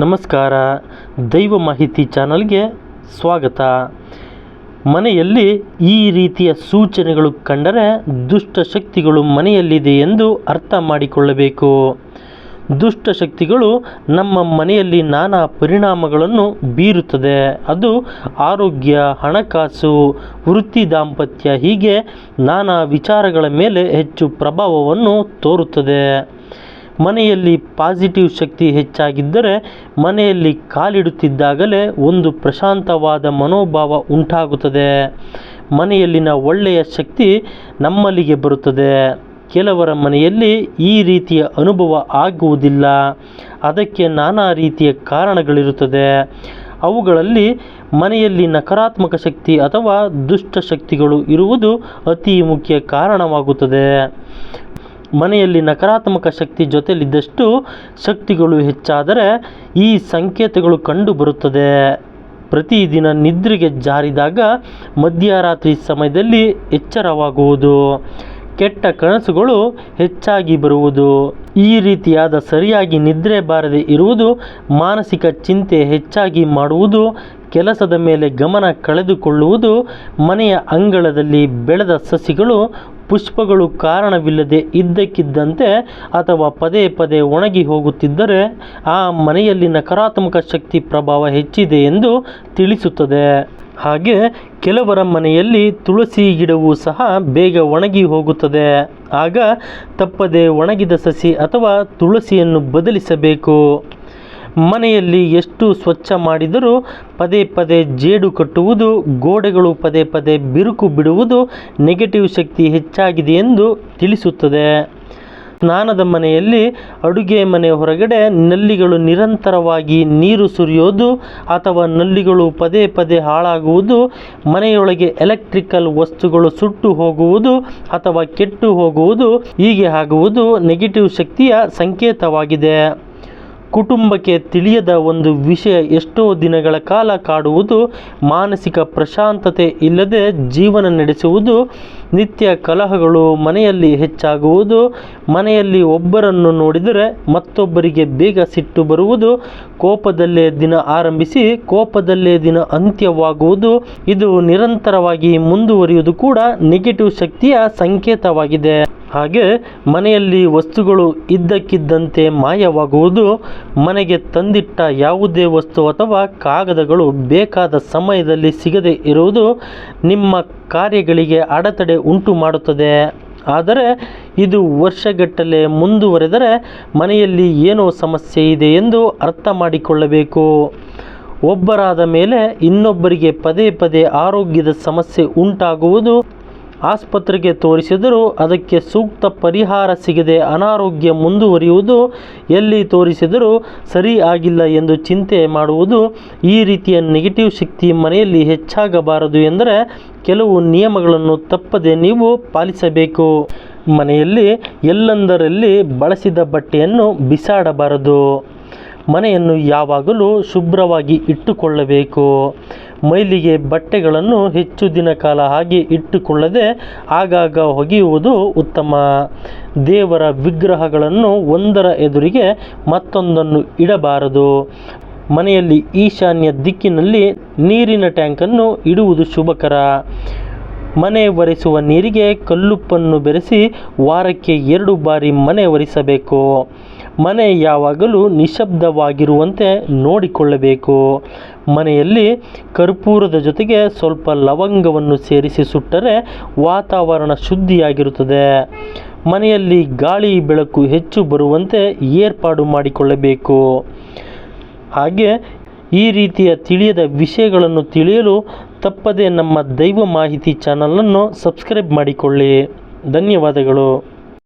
ನಮಸ್ಕಾರ. ದೈವ ಮಾಹಿತಿ ಚಾನಲ್ಗೆ ಸ್ವಾಗತ. ಮನೆಯಲ್ಲಿ ಈ ರೀತಿಯ ಸೂಚನೆಗಳು ಕಂಡರೆ ದುಷ್ಟಶಕ್ತಿಗಳು ಮನೆಯಲ್ಲಿದೆ ಎಂದು ಅರ್ಥ ಮಾಡಿಕೊಳ್ಳಬೇಕು. ದುಷ್ಟಶಕ್ತಿಗಳು ನಮ್ಮ ಮನೆಯಲ್ಲಿ ನಾನಾ ಪರಿಣಾಮಗಳನ್ನು ಬೀರುತ್ತದೆ. ಅದು ಆರೋಗ್ಯ, ಹಣಕಾಸು, ವೃತ್ತಿ, ದಾಂಪತ್ಯ ಹೀಗೆ ನಾನಾ ವಿಚಾರಗಳ ಮೇಲೆ ಹೆಚ್ಚು ಪ್ರಭಾವವನ್ನು ತೋರುತ್ತದೆ. ಮನೆಯಲ್ಲಿ ಪಾಸಿಟಿವ್ ಶಕ್ತಿ ಹೆಚ್ಚಾಗಿದ್ದರೆ ಮನೆಯಲ್ಲಿ ಕಾಲಿಡುತ್ತಿದ್ದಾಗಲೇ ಒಂದು ಪ್ರಶಾಂತವಾದ ಮನೋಭಾವ ಉಂಟಾಗುತ್ತದೆ. ಮನೆಯಲ್ಲಿನ ಒಳ್ಳೆಯ ಶಕ್ತಿ ನಮ್ಮಲ್ಲಿಗೆ ಬರುತ್ತದೆ. ಕೆಲವರ ಮನೆಯಲ್ಲಿ ಈ ರೀತಿಯ ಅನುಭವ ಆಗುವುದಿಲ್ಲ. ಅದಕ್ಕೆ ನಾನಾ ರೀತಿಯ ಕಾರಣಗಳಿರುತ್ತದೆ. ಅವುಗಳಲ್ಲಿ ಮನೆಯಲ್ಲಿ ನಕಾರಾತ್ಮಕ ಶಕ್ತಿ ಅಥವಾ ದುಷ್ಟಶಕ್ತಿಗಳು ಇರುವುದು ಅತಿ ಮುಖ್ಯ ಕಾರಣವಾಗುತ್ತದೆ. ಮನೆಯಲ್ಲಿ ನಕಾರಾತ್ಮಕ ಶಕ್ತಿ ಜೊತೆಲಿದ್ದಷ್ಟು ಶಕ್ತಿಗಳು ಹೆಚ್ಚಾದರೆ ಈ ಸಂಕೇತಗಳು ಕಂಡುಬರುತ್ತದೆ. ಪ್ರತಿದಿನ ನಿದ್ರೆಗೆ ಜಾರಿದಾಗ ಮಧ್ಯರಾತ್ರಿ ಸಮಯದಲ್ಲಿ ಎಚ್ಚರವಾಗುವುದು, ಕೆಟ್ಟ ಕನಸುಗಳು ಹೆಚ್ಚಾಗಿ ಬರುವುದು, ಈ ರೀತಿಯಾದ ಸರಿಯಾಗಿ ನಿದ್ರೆ ಬಾರದೆ ಇರುವುದು, ಮಾನಸಿಕ ಚಿಂತೆ ಹೆಚ್ಚಾಗಿ ಮಾಡುವುದು, ಕೆಲಸದ ಮೇಲೆ ಗಮನ ಕಳೆದುಕೊಳ್ಳುವುದು, ಮನೆಯ ಅಂಗಳದಲ್ಲಿ ಬೆಳೆದ ಸಸಿಗಳು, ಪುಷ್ಪಗಳು ಕಾರಣವಿಲ್ಲದೆ ಇದ್ದಕ್ಕಿದ್ದಂತೆ ಅಥವಾ ಪದೇ ಪದೇ ಒಣಗಿ ಹೋಗುತ್ತಿದ್ದರೆ ಆ ಮನೆಯಲ್ಲಿ ನಕಾರಾತ್ಮಕ ಶಕ್ತಿ ಪ್ರಭಾವ ಹೆಚ್ಚಿದೆ ಎಂದು ತಿಳಿಸುತ್ತದೆ. ಹಾಗೆ ಕೆಲವರ ಮನೆಯಲ್ಲಿ ತುಳಸಿ ಗಿಡವೂ ಸಹ ಬೇಗ ಒಣಗಿ ಹೋಗುತ್ತದೆ. ಆಗ ತಪ್ಪದೆ ಒಣಗಿದ ಸಸಿ ಅಥವಾ ತುಳಸಿಯನ್ನು ಬದಲಿಸಬೇಕು. ಮನೆಯಲ್ಲಿ ಎಷ್ಟು ಸ್ವಚ್ಛ ಮಾಡಿದರೂ ಪದೇ ಪದೇ ಜೇಡು ಕಟ್ಟುವುದು, ಗೋಡೆಗಳು ಪದೇ ಪದೇ ಬಿರುಕು ಬಿಡುವುದು ನೆಗೆಟಿವ್ ಶಕ್ತಿ ಹೆಚ್ಚಾಗಿದೆ ಎಂದು ತಿಳಿಸುತ್ತದೆ. ಸ್ನಾನದ ಮನೆಯಲ್ಲಿ ಅಡುಗೆ ಮನೆ ಹೊರಗಡೆ ನಲ್ಲಿಗಳು ನಿರಂತರವಾಗಿ ನೀರು ಸುರಿಯೋದು ಅಥವಾ ನಲ್ಲಿಗಳು ಪದೇ ಪದೇ ಹಾಳಾಗುವುದು, ಮನೆಯೊಳಗೆ ಎಲೆಕ್ಟ್ರಿಕಲ್ ವಸ್ತುಗಳು ಸುಟ್ಟು ಹೋಗುವುದು ಅಥವಾ ಕೆಟ್ಟು ಹೋಗುವುದು, ಹೀಗೆ ಆಗುವುದು ನೆಗೆಟಿವ್ ಶಕ್ತಿಯ ಸಂಕೇತವಾಗಿದೆ. ಕುಟುಂಬಕ್ಕೆ ತಿಳಿಯದ ಒಂದು ವಿಷಯ ಎಷ್ಟೋ ದಿನಗಳ ಕಾಲ ಕಾಡುವುದು, ಮಾನಸಿಕ ಪ್ರಶಾಂತತೆ ಇಲ್ಲದೆ ಜೀವನ ನಡೆಸುವುದು, ನಿತ್ಯ ಕಲಹಗಳು ಮನೆಯಲ್ಲಿ ಹೆಚ್ಚಾಗುವುದು, ಮನೆಯಲ್ಲಿ ಒಬ್ಬರನ್ನು ನೋಡಿದರೆ ಮತ್ತೊಬ್ಬರಿಗೆ ಬೇಗ ಸಿಟ್ಟು ಬರುವುದು, ಕೋಪದಲ್ಲೇ ದಿನ ಆರಂಭಿಸಿ ಕೋಪದಲ್ಲೇ ದಿನ ಅಂತ್ಯವಾಗುವುದು, ಇದು ನಿರಂತರವಾಗಿ ಮುಂದುವರಿಯುವುದು ಕೂಡ ನೆಗೆಟಿವ್ ಶಕ್ತಿಯ ಸಂಕೇತವಾಗಿದೆ. ಹಾಗೆ ಮನೆಯಲ್ಲಿ ವಸ್ತುಗಳು ಇದ್ದಕ್ಕಿದ್ದಂತೆ ಮಾಯವಾಗುವುದು, ಮನೆಗೆ ತಂದಿಟ್ಟ ಯಾವುದೇ ವಸ್ತು ಅಥವಾ ಕಾಗದಗಳು ಬೇಕಾದ ಸಮಯದಲ್ಲಿ ಸಿಗದೇ ಇರುವುದು ನಿಮ್ಮ ಕಾರ್ಯಗಳಿಗೆ ಅಡೆತಡೆ ಉಂಟು ಮಾಡುತ್ತದೆ. ಆದರೆ ಇದು ವರ್ಷಗಟ್ಟಲೆ ಮುಂದುವರೆದರೆ ಮನೆಯಲ್ಲಿ ಏನೋ ಸಮಸ್ಯೆ ಇದೆ ಎಂದು ಅರ್ಥ ಮಾಡಿಕೊಳ್ಳಬೇಕು. ಒಬ್ಬರಾದ ಮೇಲೆ ಇನ್ನೊಬ್ಬರಿಗೆ ಪದೇ ಪದೇ ಆರೋಗ್ಯದ ಸಮಸ್ಯೆ ಉಂಟಾಗುವುದು, ಆಸ್ಪತ್ರೆಗೆ ತೋರಿಸಿದರೂ ಅದಕ್ಕೆ ಸೂಕ್ತ ಪರಿಹಾರ ಸಿಗದೆ ಅನಾರೋಗ್ಯ ಮುಂದುವರಿಯುವುದು, ಎಲ್ಲಿ ತೋರಿಸಿದರೂ ಸರಿ ಆಗಿಲ್ಲ ಎಂದು ಚಿಂತೆ ಮಾಡುವುದು, ಈ ರೀತಿಯ ನೆಗೆಟಿವ್ ಶಕ್ತಿ ಮನೆಯಲ್ಲಿ ಹೆಚ್ಚಾಗಬಾರದು ಎಂದರೆ ಕೆಲವು ನಿಯಮಗಳನ್ನು ತಪ್ಪದೆ ನೀವು ಪಾಲಿಸಬೇಕು. ಮನೆಯಲ್ಲಿ ಎಲ್ಲೆಂದರಲ್ಲಿ ಬಳಸಿದ ಬಟ್ಟೆಯನ್ನು ಬಿಸಾಡಬಾರದು. ಮನೆಯನ್ನು ಯಾವಾಗಲೂ ಶುಭ್ರವಾಗಿ ಇಟ್ಟುಕೊಳ್ಳಬೇಕು. ಮೈಲಿಗೆ ಬಟ್ಟೆಗಳನ್ನು ಹೆಚ್ಚು ದಿನ ಕಾಲ ಹಾಗೆ ಇಟ್ಟುಕೊಳ್ಳದೆ ಆಗಾಗ ಒಗೆಯುವುದು ಉತ್ತಮ. ದೇವರ ವಿಗ್ರಹಗಳನ್ನು ಒಂದರ ಎದುರಿಗೆ ಮತ್ತೊಂದನ್ನು ಇಡಬಾರದು. ಮನೆಯಲ್ಲಿ ಈಶಾನ್ಯ ದಿಕ್ಕಿನಲ್ಲಿ ನೀರಿನ ಟ್ಯಾಂಕನ್ನು ಇಡುವುದು ಶುಭಕರ. ಮನೆ ಒರೆಸುವ ನೀರಿಗೆ ಕಲ್ಲುಪ್ಪನ್ನು ಬೆರೆಸಿ ವಾರಕ್ಕೆ 2 ಬಾರಿ ಮನೆ ಒರೆಸಬೇಕು. ಮನೆ ಯಾವಾಗಲೂ ನಿಶಬ್ದವಾಗಿರುವಂತೆ ನೋಡಿಕೊಳ್ಳಬೇಕು. ಮನೆಯಲ್ಲಿ ಕರ್ಪೂರದ ಜೊತೆಗೆ ಸ್ವಲ್ಪ ಲವಂಗವನ್ನು ಸೇರಿಸಿ ಸುಟ್ಟರೆ ವಾತಾವರಣ ಶುದ್ಧಿಯಾಗಿರುತ್ತದೆ. ಮನೆಯಲ್ಲಿ ಗಾಳಿ ಬೆಳಕು ಹೆಚ್ಚು ಬರುವಂತೆ ಏರ್ಪಾಡು ಮಾಡಿಕೊಳ್ಳಬೇಕು. ಹಾಗೆ ಈ ರೀತಿಯ ತಿಳಿಯದ ವಿಷಯಗಳನ್ನು ತಿಳಿಯಲು ತಪ್ಪದೆ ನಮ್ಮ ದೈವ ಮಾಹಿತಿ ಚಾನಲನ್ನು ಸಬ್ಸ್ಕ್ರೈಬ್ ಮಾಡಿಕೊಳ್ಳಿ. ಧನ್ಯವಾದಗಳು.